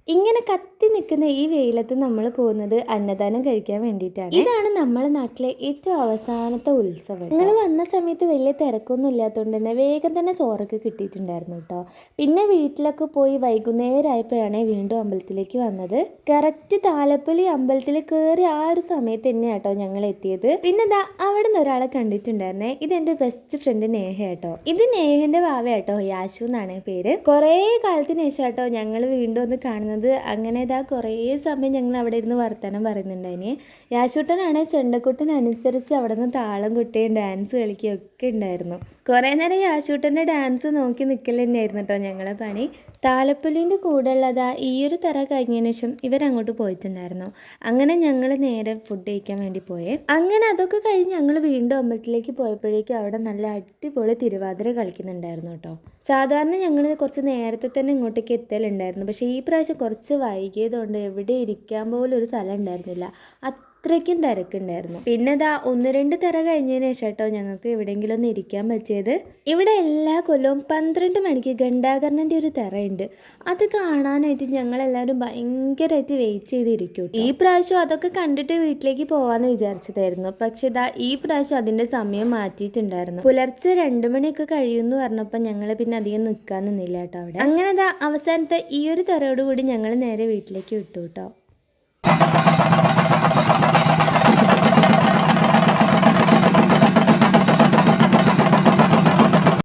ഇങ്ങനെ കത്തി നിൽക്കുന്ന ഈ വെയിലത്ത് നമ്മൾ പോകുന്നത് അന്നദാനം കഴിക്കാൻ വേണ്ടിയിട്ടാണ്. ഇതാണ് നമ്മുടെ നാട്ടിലെ ഏറ്റവും അവസാനത്തെ ഉത്സവം. ഞങ്ങൾ വന്ന സമയത്ത് വലിയ തിരക്കൊന്നും ഇല്ലാത്തതുകൊണ്ട് തന്നെ വേഗം തന്നെ ചോറൊക്കെ കിട്ടിയിട്ടുണ്ടായിരുന്നു കേട്ടോ. പിന്നെ വീട്ടിലൊക്കെ പോയി വൈകുന്നേരമായപ്പോഴാണ് വീണ്ടും അമ്പലത്തിലേക്ക് വന്നത്. കറക്റ്റ് താലപ്പൊലി അമ്പലത്തിൽ കയറി ആ ഒരു സമയത്ത് തന്നെയാണ് കേട്ടോ ഞങ്ങൾ എത്തിയത്. പിന്നെ അവിടെ നിന്ന് ഒരാളെ കണ്ടിട്ടുണ്ടായിരുന്നേ. ഇതെന്റെ ബെസ്റ്റ് ഫ്രണ്ട് നേഹ കേട്ടോ. ഇത് നേഹന്റെ വാവ കേട്ടോ, യാശു എന്നാണ് പേര്. കുറേ കാലത്തിന് ശേഷം കേട്ടോ ഞങ്ങൾ വീണ്ടും ഒന്ന് കാണുന്നത്. അങ്ങനെ കുറേ സമയം ഞങ്ങൾ അവിടെ ഇരുന്ന് വർത്തമാനം പറയുന്നുണ്ടായിന്. യാശൂട്ടനാണ് ചെണ്ടക്കുട്ടനനുസരിച്ച് അവിടെ നിന്ന് താളം കൊട്ടുകയും ഡാൻസ് കളിക്കുകയും ഒക്കെ ഉണ്ടായിരുന്നു. കുറേ നേരം യാശൂട്ടൻ്റെ ഡാൻസ് നോക്കി നിൽക്കൽ തന്നെയായിരുന്നു കേട്ടോ ഞങ്ങളെ പണി. താലപ്പൊലിൻ്റെ കൂടെ ഉള്ളതാ ഈ ഒരു തറ കഴിഞ്ഞതിന് ശേഷം ഇവരങ്ങോട്ട് പോയിട്ടുണ്ടായിരുന്നു. അങ്ങനെ ഞങ്ങൾ നേരെ ഫുഡ് കഴിക്കാൻ വേണ്ടി പോയേ. അങ്ങനെ അതൊക്കെ കഴിഞ്ഞ് ഞങ്ങൾ വീണ്ടും അമ്പലത്തിലേക്ക് പോയപ്പോഴേക്കും അവിടെ നല്ല അടിപൊളി തിരുവാതിര കളിക്കുന്നുണ്ടായിരുന്നു കേട്ടോ. സാധാരണ ഞങ്ങൾ കുറച്ച് നേരത്തെ തന്നെ ഇങ്ങോട്ടേക്ക് എത്തലുണ്ടായിരുന്നു. പക്ഷേ ഈ പ്രാവശ്യം കുറച്ച് വൈകിയതുകൊണ്ട് എവിടെ ഇരിക്കാൻ പോലും ഒരു സ്ഥലം ഉണ്ടായിരുന്നില്ല. അത്രയ്ക്കും തിരക്കുണ്ടായിരുന്നു. പിന്നെ ഒന്ന് രണ്ട് തറ കഴിഞ്ഞതിന് ശേഷം കേട്ടോ ഞങ്ങൾക്ക് എവിടെയെങ്കിലും ഒന്ന് ഇരിക്കാൻ പറ്റിയത്. ഇവിടെ എല്ലാ കൊല്ലവും 12 മണിക്ക് ഘണ്ടാകർണൻ്റെ ഒരു തറയുണ്ട്. അത് കാണാനായിട്ട് ഞങ്ങളെല്ലാവരും ഭയങ്കരമായിട്ട് വെയിറ്റ് ചെയ്തിരിക്കും. ഈ പ്രാവശ്യം അതൊക്കെ കണ്ടിട്ട് വീട്ടിലേക്ക് പോകാമെന്ന് വിചാരിച്ചതായിരുന്നു. പക്ഷെ ഈ പ്രാവശ്യം അതിൻ്റെ സമയം മാറ്റിയിട്ടുണ്ടായിരുന്നു. പുലർച്ചെ 2 മണിയൊക്കെ കഴിയുമെന്ന് പറഞ്ഞപ്പോൾ ഞങ്ങൾ പിന്നെ അധികം നിൽക്കാൻ നിന്നില്ല കേട്ടോ അവിടെ. അങ്ങനെ അവസാനത്തെ ഈ ഒരു തറയോടുകൂടി ഞങ്ങൾ നേരെ വീട്ടിലേക്ക് വിട്ടു കേട്ടോ.